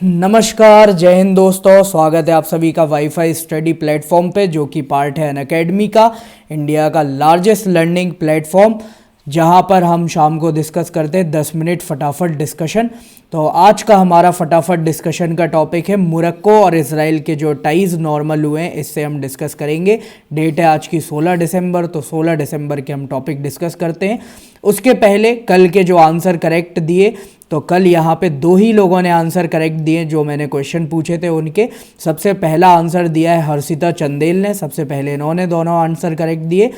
नमस्कार, जय हिंद दोस्तों। स्वागत है आप सभी का वाईफाई स्टडी प्लेटफॉर्म पे, जो कि पार्ट है अनअकैडमी का, इंडिया का लार्जेस्ट लर्निंग प्लेटफॉर्म, जहां पर हम शाम को डिस्कस करते हैं 10 मिनट फटाफट डिस्कशन। तो आज का हमारा फटाफट डिस्कशन का टॉपिक है मोरक्को और इजराइल के जो टाइज़ नॉर्मल हुए हैं, इससे हम डिस्कस करेंगे। डेट है आज की 16 दिसंबर, तो 16 दिसंबर के हम टॉपिक डिस्कस करते हैं। उसके पहले कल के जो आंसर करेक्ट दिए, तो कल यहाँ पे 2 ही लोगों ने आंसर करेक्ट दिए जो मैंने क्वेश्चन पूछे थे उनके। सबसे पहला आंसर दिया है हर्षिता चंदेल ने, सबसे पहले इन्होंने दोनों आंसर करेक्ट दिए।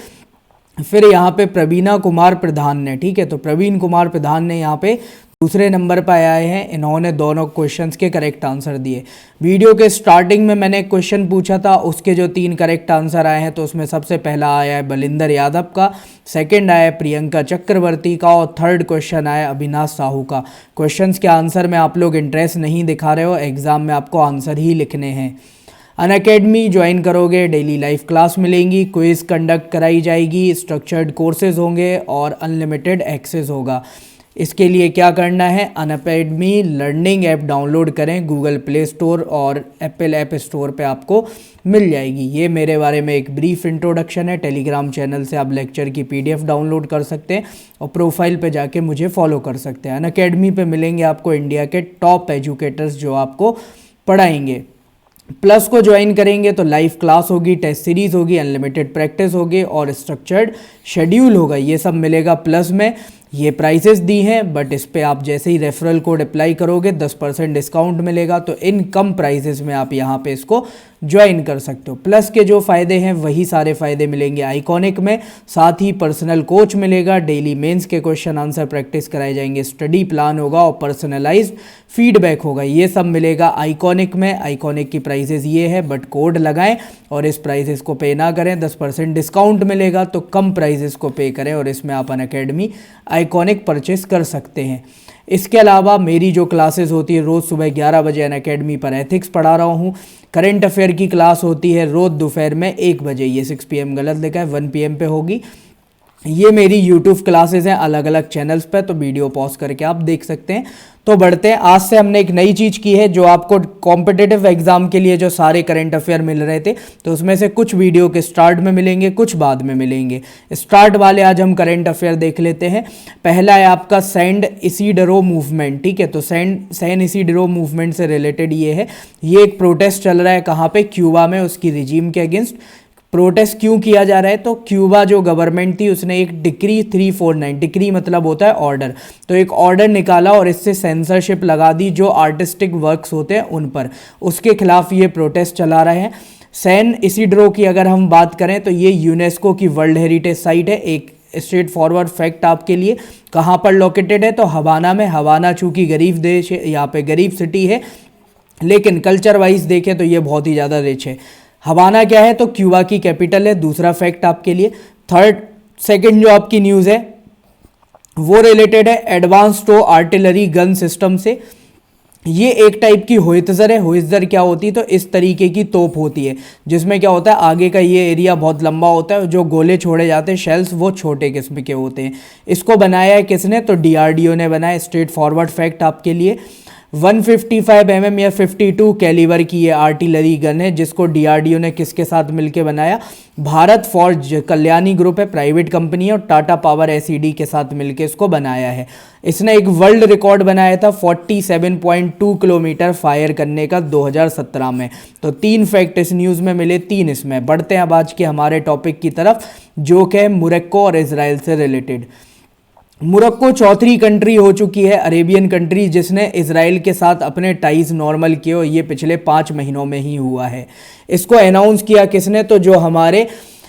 फिर यहाँ पे प्रवीणा कुमार प्रधान ने, ठीक है, तो प्रवीण कुमार प्रधान ने यहाँ पे दूसरे नंबर पर आए हैं। इन्होंने दोनों क्वेश्चंस के करेक्ट आंसर दिए। वीडियो के स्टार्टिंग में मैंने एक क्वेश्चन पूछा था, उसके जो 3 करेक्ट आंसर आए हैं, तो उसमें सबसे पहला आया है बलिंदर यादव का, सेकंड आया है प्रियंका चक्रवर्ती का, और थर्ड क्वेश्चन आया अविनाश साहू का। क्वेश्चंस के आंसर में आप लोग इंटरेस्ट नहीं दिखा रहे हो, एग्जाम में आपको आंसर ही लिखने हैं। अनअकैडमी ज्वाइन करोगे, डेली लाइव क्लास मिलेंगी, क्विज कंडक्ट कराई जाएगी, स्ट्रक्चर्ड कोर्सेज होंगे और अनलिमिटेड एक्सेस होगा। इसके लिए क्या करना है, अनअकैडमी लर्निंग ऐप डाउनलोड करें, गूगल प्ले स्टोर और एप्पल ऐप स्टोर पे आपको मिल जाएगी। ये मेरे बारे में एक ब्रीफ इंट्रोडक्शन है। टेलीग्राम चैनल से आप लेक्चर की PDF डाउनलोड कर सकते हैं और प्रोफाइल पे जाके मुझे फॉलो कर सकते हैं। अनअकैडमी पे मिलेंगे आपको इंडिया के टॉप एजुकेटर्स जो आपको पढ़ाएंगे। प्लस को ज्वाइन करेंगे तो लाइव क्लास होगी, टेस्ट सीरीज होगी, अनलिमिटेड प्रैक्टिस होगी और स्ट्रक्चर्ड शेड्यूल होगा। ये सब मिलेगा प्लस में। ये प्राइसेस दी हैं, बट इस पे आप जैसे ही रेफरल कोड अप्लाई करोगे 10% डिस्काउंट मिलेगा। तो इन कम प्राइसेस में आप यहाँ पे इसको ज्वाइन कर सकते हो। प्लस के जो फ़ायदे हैं वही सारे फ़ायदे मिलेंगे आइकॉनिक में। साथ ही पर्सनल कोच मिलेगा, डेली मेंस के क्वेश्चन आंसर प्रैक्टिस कराए जाएंगे, स्टडी प्लान होगा और पर्सनलाइज्ड फीडबैक होगा। ये सब मिलेगा आइकॉनिक में। आइकॉनिक की प्राइसेस ये है, बट कोड लगाएं और इस प्राइसेस को पे ना करें। 10% डिस्काउंट मिलेगा, तो कम प्राइसेस को पे करें और इसमें आप अनअकैडमी आइकॉनिक परचेस कर सकते हैं। इसके अलावा मेरी जो क्लासेस होती है रोज़ सुबह 11 बजे अनअकैडमी पर एथिक्स पढ़ा रहा हूँ। करंट अफेयर की क्लास होती है रोज़ दोपहर में 1 बजे, ये 6 PM गलत लिखा है, 1 PM पे होगी। ये मेरी यूट्यूब क्लासेस हैं अलग अलग चैनल्स पे, तो वीडियो पॉज करके आप देख सकते हैं। तो बढ़ते हैं। आज से हमने एक नई चीज़ की है जो आपको कॉम्पिटिटिव एग्जाम के लिए जो सारे करंट अफेयर मिल रहे थे, तो उसमें से कुछ वीडियो के स्टार्ट में मिलेंगे, कुछ बाद में मिलेंगे। स्टार्ट वाले आज हम करंट अफेयर देख लेते हैं। पहला है आपका सैन इसिडरो मूवमेंट, ठीक है, तो सैन इसिडरो मूवमेंट से रिलेटेड ये है। ये एक प्रोटेस्ट चल रहा है कहाँ पे, क्यूबा में, उसकी रिजीम के अगेंस्ट। प्रोटेस्ट क्यों किया जा रहा है, तो क्यूबा जो गवर्नमेंट थी उसने एक डिक्री 349, डिक्री मतलब होता है ऑर्डर, तो एक ऑर्डर निकाला और इससे सेंसरशिप लगा दी जो आर्टिस्टिक वर्क्स होते हैं उन पर। उसके खिलाफ ये प्रोटेस्ट चला रहे हैं। सैन इसिड्रो की अगर हम बात करें तो ये यूनेस्को की वर्ल्ड हेरिटेज साइट है। एक स्ट्रेट फॉरवर्ड फैक्ट आपके लिए, कहाँ पर लोकेटेड है, तो हवाना में। हवाना चूँकि गरीब देश है, यहाँ पे गरीब सिटी है, लेकिन कल्चर वाइज देखें तो ये बहुत ही ज़्यादा रिच है। हवाना क्या है, तो क्यूबा की कैपिटल है। दूसरा फैक्ट आपके लिए। सेकंड जो आपकी न्यूज़ है वो रिलेटेड है advance towed artillery gun system से। ये एक टाइप की होइत्ज़र है। होइत्ज़र क्या होती है, तो इस तरीके की तोप होती है जिसमें क्या होता है, आगे का ये एरिया बहुत लंबा होता है, जो गोले छोड़े जाते हैं शेल्स वो छोटे किस्म के होते हैं। इसको बनाया है किसने, तो DRDO ने बनाया। स्ट्रेट फॉरवर्ड फैक्ट आपके लिए। 155 mm या 52 कैलिबर की ये आर्टिलरी गन है, जिसको DRDO ने किसके साथ मिलकर बनाया, भारत फौज कल्याणी ग्रुप है, प्राइवेट कंपनी है, और टाटा पावर SED के साथ मिलकर इसको बनाया है। इसने एक वर्ल्ड रिकॉर्ड बनाया था 47.2 किलोमीटर फायर करने का 2017 में। तो 3 फैक्ट इस न्यूज़ में मिले, 3 इसमें। बढ़ते हैं अब आज के हमारे टॉपिक की तरफ, जो कि है मोरक्को और इजराइल से रिलेटेड। मोरक्को चौथी कंट्री हो चुकी है, अरेबियन कंट्री, जिसने इजराइल के साथ अपने टाइज नॉर्मल किए, और ये पिछले 5 महीनों में ही हुआ है। इसको अनाउंस किया किसने, तो जो हमारे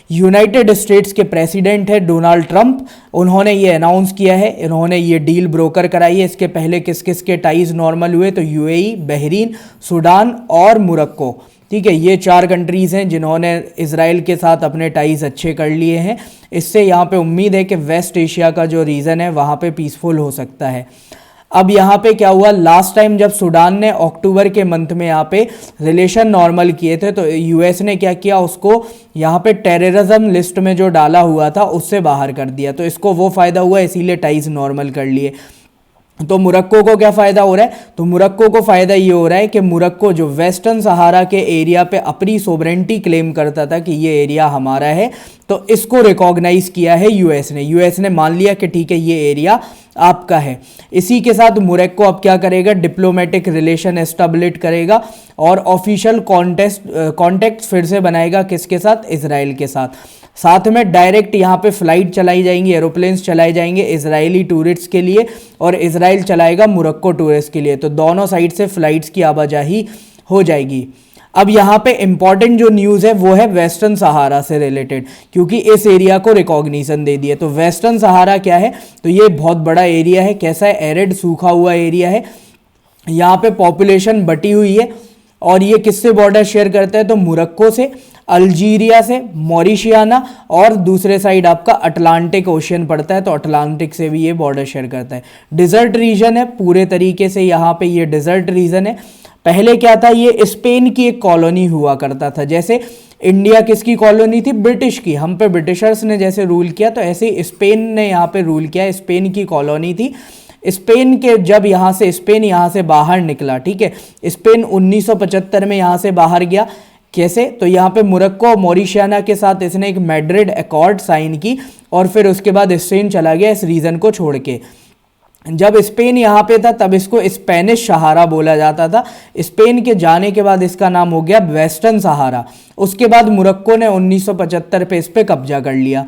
यूनाइटेड स्टेट्स के प्रेसिडेंट है डोनाल्ड ट्रंप, उन्होंने ये अनाउंस किया है। इन्होंने ये डील ब्रोकर कराई है। इसके पहले किस किस के टाइज नॉर्मल हुए, तो UAE, बहरीन, सूडान और मोरक्को, ठीक है। ये 4 कंट्रीज़ हैं जिन्होंने इजराइल के साथ अपने टाइज अच्छे कर लिए हैं। इससे यहाँ पे उम्मीद है कि वेस्ट एशिया का जो रीजन है वहाँ पे पीसफुल हो सकता है। अब यहाँ पे क्या हुआ, लास्ट टाइम जब सूडान ने अक्टूबर के मंथ में यहाँ पे रिलेशन नॉर्मल किए थे, तो US ने क्या किया, उसको यहाँ पे टेररिज्म लिस्ट में जो डाला हुआ था उससे बाहर कर दिया। तो इसको वो फ़ायदा हुआ, इसीलिए टाइज नॉर्मल कर लिए। तो मोरक्को को क्या फ़ायदा हो रहा है? तो मोरक्को को फ़ायदा ये हो रहा है कि मोरक्को जो वेस्टर्न सहारा के एरिया पे अपनी सोवरेंटी क्लेम करता था कि ये एरिया हमारा है, तो इसको रिकॉग्नाइज़ किया है यूएस ने। यूएस ने मान लिया कि ठीक है ये एरिया आपका है। इसी के साथ मोरक्को अब क्या करेगा? डिप्लोमेटिक रिलेशन एस्टेब्लिश करेगा और ऑफिशियल कॉन्टेक्ट फिर से बनाएगा किसके साथ? इजराइल के साथ। साथ में डायरेक्ट यहाँ पे फ्लाइट चलाई जाएंगी, एरोप्लेन्स चलाए जाएंगे इजरायली टूरिस्ट के लिए और इजराइल चलाएगा मोरक्को टूरिस्ट के लिए। तो दोनों साइड से फ्लाइट्स की आवाजाही हो जाएगी। अब यहाँ पे इंपॉर्टेंट जो न्यूज़ है वो है वेस्टर्न सहारा से रिलेटेड, क्योंकि इस एरिया को रिकॉग्निशन दे दिया। तो वेस्टर्न सहारा क्या है? तो ये बहुत बड़ा एरिया है। कैसा है? एरिड, सूखा हुआ एरिया है। यहाँ पे पॉपुलेशन बटी हुई है और ये किससे बॉर्डर शेयर करता है? तो मोरक्को से, अल्जीरिया से, मॉरिशियाना और दूसरे साइड आपका अटलांटिक ओशियन पड़ता है, तो अटलांटिक से भी ये बॉर्डर शेयर करता है। डिजर्ट रीजन है पूरे तरीके से, यहाँ पे ये डिजर्ट रीजन है। पहले क्या था? ये स्पेन की एक कॉलोनी हुआ करता था। जैसे इंडिया किसकी कॉलोनी थी? ब्रिटिश की। हम पे ब्रिटिशर्स ने जैसे रूल किया, तो ऐसे ही स्पेन ने यहाँ पे रूल किया। स्पेन की कॉलोनी थी। स्पेन के जब स्पेन यहाँ से बाहर निकला, ठीक है, स्पेन 1975 में यहाँ से बाहर गया। कैसे? तो यहाँ पे मोरक्को और मॉरिशियाना के साथ इसने एक मैड्रिड अकॉर्ड साइन की और फिर उसके बाद स्पेन चला गया इस रीजन को छोड़ के। जब स्पेन यहाँ पे था तब इसको स्पेनिश सहारा बोला जाता था। स्पेन के जाने के बाद इसका नाम हो गया वेस्टर्न सहारा। उसके बाद मोरक्को ने 1975 पे इस पे कब्जा कर लिया।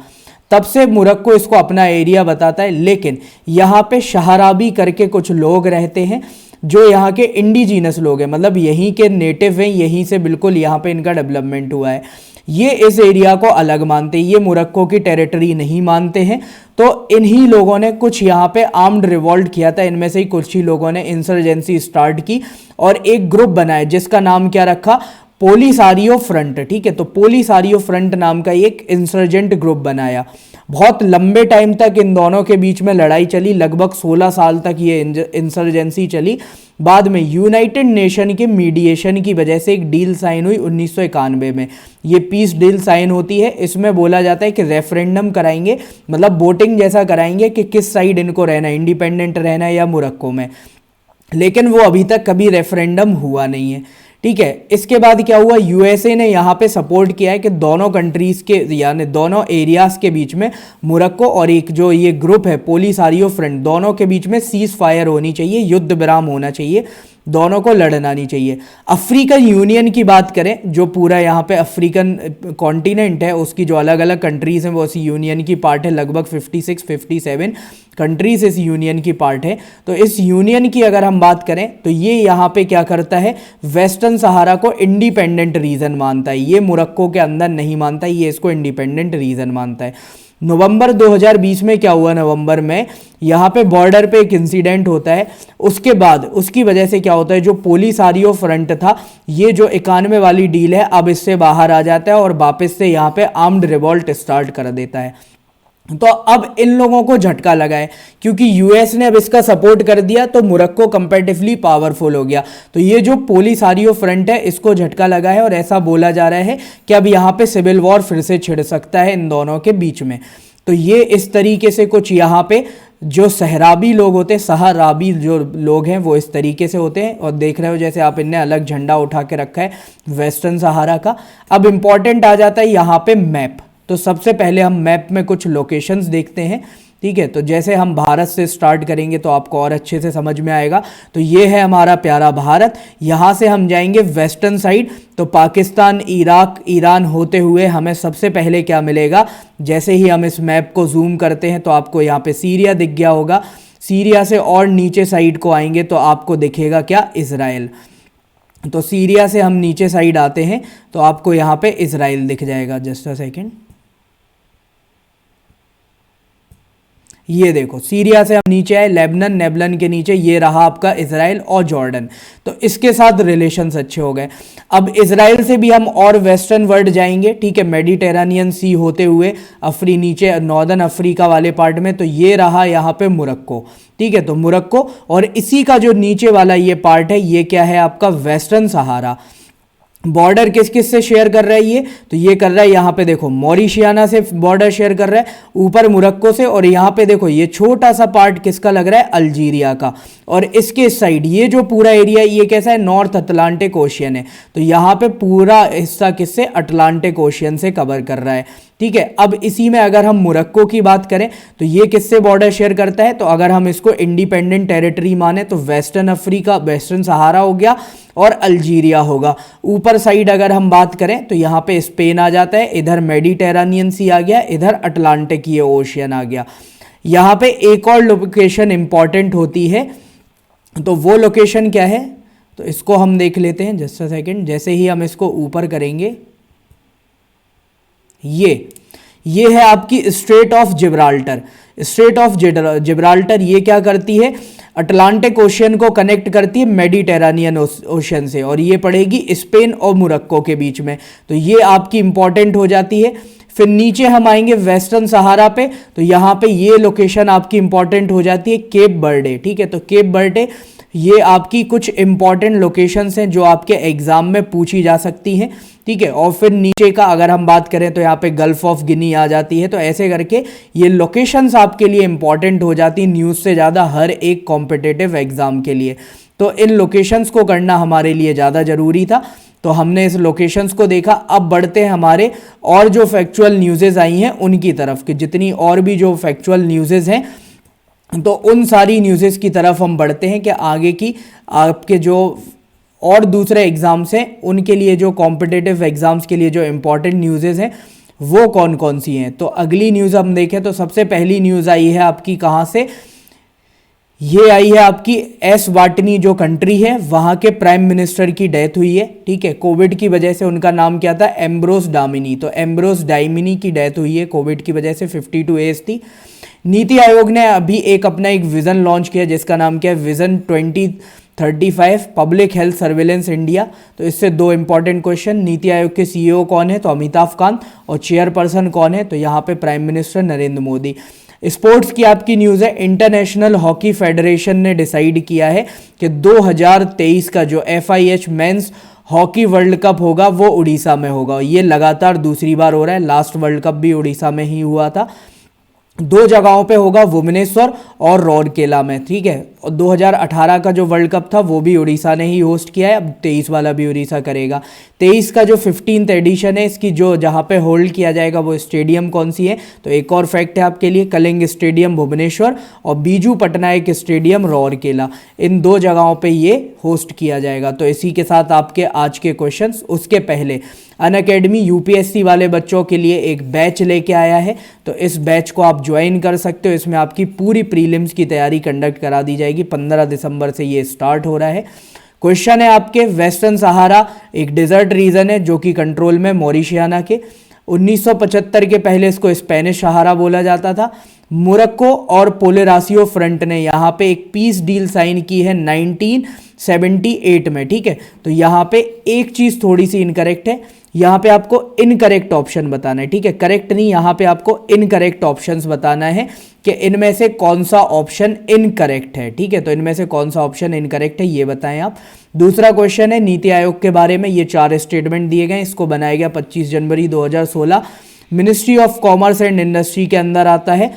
तब से मोरक्को इसको अपना एरिया बताता है। लेकिन यहाँ पे शहराबी करके कुछ लोग रहते हैं जो यहाँ के इंडिजीनस लोग हैं, मतलब यहीं के नेटिव हैं, यहीं से बिल्कुल यहाँ पे इनका डेवलपमेंट हुआ है। ये इस एरिया को अलग मानते हैं, ये मोरक्को की टेरिटरी नहीं मानते हैं। तो इन्हीं लोगों ने कुछ यहाँ पे आर्म्ड रिवॉल्ट किया था। इनमें से ही कुछ ही लोगों ने इंसर्जेंसी स्टार्ट की और एक ग्रुप बनाया जिसका नाम क्या रखा? पोलिसारियो फ्रंट। ठीक है, तो पोलिसारियो फ्रंट नाम का एक इंसर्जेंट ग्रुप बनाया। बहुत लंबे टाइम तक इन दोनों के बीच में लड़ाई चली, लगभग 16 साल तक ये इंसर्जेंसी चली। बाद में यूनाइटेड नेशन के मीडिएशन की वजह से एक डील साइन हुई 1991 में। ये पीस डील साइन होती है। इसमें बोला जाता है कि रेफरेंडम कराएंगे, मतलब वोटिंग जैसा कराएंगे कि किस साइड इनको रहना है, इंडिपेंडेंट रहना है या मोरक्को में। लेकिन वो अभी तक कभी रेफरेंडम हुआ नहीं है। ठीक है, इसके बाद क्या हुआ? यूएसए ने यहाँ पे सपोर्ट किया है कि दोनों कंट्रीज़ के यानी दोनों एरियाज़ के बीच में मोरक्को और एक जो ये ग्रुप है पोलिसारियो फ्रंट, दोनों के बीच में सीज फायर होनी चाहिए, युद्ध विराम होना चाहिए, दोनों को लड़ना नहीं चाहिए। अफ्रीकन यूनियन की बात करें, जो पूरा यहाँ पे अफ्रीकन कॉन्टिनेंट है, उसकी जो अलग अलग कंट्रीज़ हैं वो इस यूनियन की पार्ट है। लगभग 56-57 कंट्रीज़ इस यूनियन की पार्ट है। तो इस यूनियन की अगर हम बात करें तो ये यहाँ पे क्या करता है? वेस्टर्न सहारा को इंडिपेंडेंट रीजन मानता है। ये मोरक्को के अंदर नहीं मानता, ये इसको इंडिपेंडेंट रीजन मानता है। नवंबर 2020 में क्या हुआ? नवंबर में यहाँ पे बॉर्डर पे एक इंसिडेंट होता है। उसके बाद उसकी वजह से क्या होता है? जो पोलिसारियो फ्रंट था, ये जो 91 वाली डील है, अब इससे बाहर आ जाता है और वापस से यहाँ पे आर्म्ड रिवॉल्ट स्टार्ट कर देता है। तो अब इन लोगों को झटका लगा है, क्योंकि यूएस ने अब इसका सपोर्ट कर दिया तो मोरक्को कंपैरेटिवली पावरफुल हो गया। तो ये जो पोलिसारियो फ्रंट है इसको झटका लगा है और ऐसा बोला जा रहा है कि अब यहाँ पे सिविल वॉर फिर से छिड़ सकता है इन दोनों के बीच में। तो ये इस तरीके से कुछ यहाँ पे जो सहराबी लोग होते हैं, सहराबी जो लोग हैं वो इस तरीके से होते हैं। और देख रहे हो जैसे आप इनने अलग झंडा उठा के रखा है वेस्टर्न सहारा का। अब इम्पॉर्टेंट आ जाता है यहाँ पे मैप। तो सबसे पहले हम मैप में कुछ लोकेशंस देखते हैं। ठीक है, तो जैसे हम भारत से स्टार्ट करेंगे तो आपको और अच्छे से समझ में आएगा। तो ये है हमारा प्यारा भारत। यहाँ से हम जाएंगे वेस्टर्न साइड, तो पाकिस्तान, इराक, ईरान होते हुए हमें सबसे पहले क्या मिलेगा? जैसे ही हम इस मैप को जूम करते हैं तो आपको यहाँ पे सीरिया दिख गया होगा। सीरिया से और नीचे साइड को आएंगे तो आपको दिखेगा क्या? इजराइल। तो सीरिया से हम नीचे साइड आते हैं तो आपको यहाँ पे इजराइल दिख जाएगा। जस्ट अ सेकेंड, ये देखो सीरिया से हम नीचे आए, लेबनन, नेबलन के नीचे ये रहा आपका इजराइल और जॉर्डन। तो इसके साथ रिलेशंस अच्छे हो गए। अब इजराइल से भी हम और वेस्टर्न वर्ल्ड जाएंगे। ठीक है, मेडिटेरेनियन सी होते हुए नीचे नॉर्दर्न अफ्रीका वाले पार्ट में, तो ये रहा यहाँ पे मोरक्को। ठीक है, तो मोरक्को और इसी का जो नीचे वाला ये पार्ट है ये क्या है? आपका वेस्टर्न सहारा। बॉर्डर किस किस से शेयर कर रहा है ये, तो ये कर रहा है यहाँ पे देखो मॉरिशियाना से बॉर्डर शेयर कर रहा है, ऊपर मोरक्को से, और यहाँ पे देखो ये छोटा सा पार्ट किसका लग रहा है, अल्जीरिया का। और इसके साइड ये जो पूरा एरिया ये कैसा है, नॉर्थ अटलांटिक ओशियन है, तो यहाँ पे पूरा हिस्सा किससे, अटलांटिक ओशियन से कवर कर रहा है, ठीक है। अब इसी में अगर हम मोरक्को की बात करें तो ये किससे बॉर्डर शेयर करता है, तो अगर हम इसको इंडिपेंडेंट टेरिटरी माने तो वेस्टर्न अफ्रीका, वेस्टर्न सहारा हो गया और अल्जीरिया होगा। ऊपर साइड अगर हम बात करें तो यहाँ पे स्पेन आ जाता है, इधर मेडिटेरेनियन सी आ गया, इधर अटलांटिक ये ओशियन आ गया। यहाँ पे एक और लोकेशन इंपॉर्टेंट होती है, तो वो लोकेशन क्या है, तो इसको हम देख लेते हैं जस्ट अ सेकेंड। जैसे ही हम इसको ऊपर करेंगे, ये है आपकी straight of Gibraltar. Straight of Gibraltar ये क्या करती है, अटलांटिक ओशियन को कनेक्ट करती है मेडिटेरेनियन ओशियन से, और ये पड़ेगी स्पेन और मोरक्को के बीच में, तो ये आपकी इंपॉर्टेंट हो जाती है। फिर नीचे हम आएंगे वेस्टर्न सहारा पे, तो यहाँ पे ये लोकेशन आपकी इंपॉर्टेंट हो जाती है केप बर्डे, ठीक है। तो केप बर्डे ये आपकी कुछ इंपॉर्टेंट लोकेशंस हैं जो आपके एग्जाम में पूछी जा सकती हैं, ठीक है। और फिर नीचे का अगर हम बात करें तो यहाँ पे गल्फ ऑफ गिनी आ जाती है। तो ऐसे करके ये लोकेशंस आपके लिए इंपॉर्टेंट हो जाती हैं न्यूज़ से ज़्यादा हर एक कॉम्पिटिटिव एग्जाम के लिए। तो इन लोकेशंस को करना हमारे लिए ज़्यादा ज़रूरी था, तो हमने इस लोकेशंस को देखा। अब बढ़ते हैं हमारे और जो फैक्चुअल न्यूज़ेज़ आई हैं उनकी तरफ, कि जितनी और भी जो फैक्चुअल न्यूज़ेज़ हैं तो उन सारी न्यूज़ेज़ की तरफ हम बढ़ते हैं कि आगे की आपके जो और दूसरे एग्ज़ाम्स हैं उनके लिए, जो कॉम्पिटिटिव एग्ज़ाम्स के लिए जो इम्पॉर्टेंट न्यूज़ेज़ हैं वो कौन कौन सी हैं। तो अगली न्यूज़ हम देखें तो सबसे पहली न्यूज़ आई है आपकी कहाँ से, ये आई है आपकी एस्वाटिनी जो कंट्री है वहाँ के प्राइम मिनिस्टर की डेथ हुई है, ठीक है। कोविड की वजह से उनका नाम क्या था, एम्ब्रोस डामिनी। तो एम्ब्रोस डामिनी की डेथ हुई है कोविड की वजह से, 52 एज थी। नीति आयोग ने अभी एक अपना एक विज़न लॉन्च किया जिसका नाम क्या है, vision 2035 public health surveillance India. तो इससे दो इंपॉर्टेंट क्वेश्चन, नीति आयोग के सीईओ कौन है, तो अमिताभ कांत, और चेयरपर्सन कौन है, तो यहाँ पे prime minister Narendra Modi. Sports की आपकी न्यूज़ है, इंटरनेशनल हॉकी फेडरेशन ने डिसाइड किया है कि 2023 का जो FIH men's hockey world cup होगा वो उड़ीसा में होगा। ये लगातार दूसरी बार हो रहा है, लास्ट वर्ल्ड कप भी उड़ीसा में ही हुआ था। दो जगहों पे होगा, भुवनेश्वर और रौरकेला में, ठीक है। और 2018 का जो वर्ल्ड कप था वो भी उड़ीसा ने ही होस्ट किया है, अब 23 वाला भी उड़ीसा करेगा। 23 का जो 15th एडिशन है इसकी, जो जहाँ पे होल्ड किया जाएगा वो स्टेडियम कौन सी है, तो एक और फैक्ट है आपके लिए, कलिंग स्टेडियम भुवनेश्वर और बीजू पटनायक स्टेडियम रौरकेला, इन दो जगहों पे ये होस्ट किया जाएगा। तो इसी के साथ आपके आज के क्वेश्चंस। उसके पहले अनअकैडमी UPSC वाले बच्चों के लिए एक बैच लेके आया है, तो इस बैच को आप ज्वाइन कर सकते हो। इसमें आपकी पूरी प्रीलिम्स की तैयारी कंडक्ट करा दी जाएगी। 15 दिसंबर से ये स्टार्ट हो रहा है। क्वेश्चन है आपके, वेस्टर्न सहारा एक डिजर्ट रीजन है जो कि कंट्रोल में मॉरिशियाना के। 1975 के पहले इसको स्पेनिश सहारा बोला जाता था। मोरक्को और पोलिरासियो फ्रंट ने यहाँ पे एक पीस डील साइन की है 1978 में, ठीक है। तो यहाँ पे एक चीज़ थोड़ी सी इनकरेक्ट है, यहाँ पे आपको इनकरेक्ट ऑप्शन बताना है, ठीक है, करेक्ट नहीं, यहाँ पे आपको इनकरेक्ट ऑप्शंस बताना है कि इनमें से कौन सा ऑप्शन इनकरेक्ट है, ठीक है। तो इनमें से कौन सा ऑप्शन इनकरेक्ट है ये बताएं आप। दूसरा क्वेश्चन है नीति आयोग के बारे में, ये 4 स्टेटमेंट दिए गए, इसको बनाया गया 25 जनवरी 2016, ministry of commerce and industry के अंदर आता है।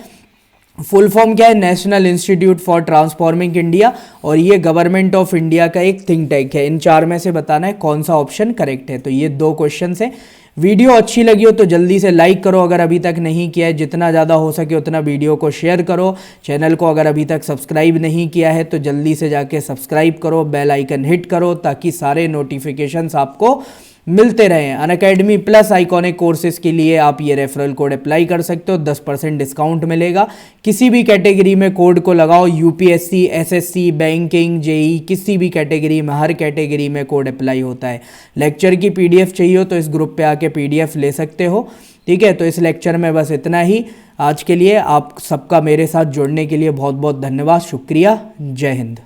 फुल फॉर्म क्या है, national institute for transforming India, और ये गवर्नमेंट ऑफ इंडिया का एक थिंक टैंक है। इन 4 में से बताना है कौन सा ऑप्शन करेक्ट है। तो ये 2 क्वेश्चन हैं। वीडियो अच्छी लगी हो तो जल्दी से लाइक करो, अगर अभी तक नहीं किया है, जितना ज़्यादा हो सके उतना वीडियो को शेयर करो। चैनल को अगर अभी तक सब्सक्राइब नहीं किया है तो जल्दी से जाके सब्सक्राइब करो, बेल आइकन हिट करो ताकि सारे नोटिफिकेशंस आपको मिलते रहें। अनअकैडमी प्लस आइकॉनिक कोर्सेज के लिए आप ये रेफरल कोड अप्लाई कर सकते हो, 10% डिस्काउंट मिलेगा। किसी भी कैटेगरी में कोड को लगाओ, UPSC, SSC, बैंकिंग, JEE, किसी भी कैटेगरी में, हर कैटेगरी में कोड अप्लाई होता है। लेक्चर की PDF चाहिए हो तो इस ग्रुप पे आके PDF ले सकते हो, ठीक है। तो इस लेक्चर में बस इतना ही आज के लिए। आप सबका मेरे साथ जुड़ने के लिए बहुत बहुत धन्यवाद, शुक्रिया, जय हिंद।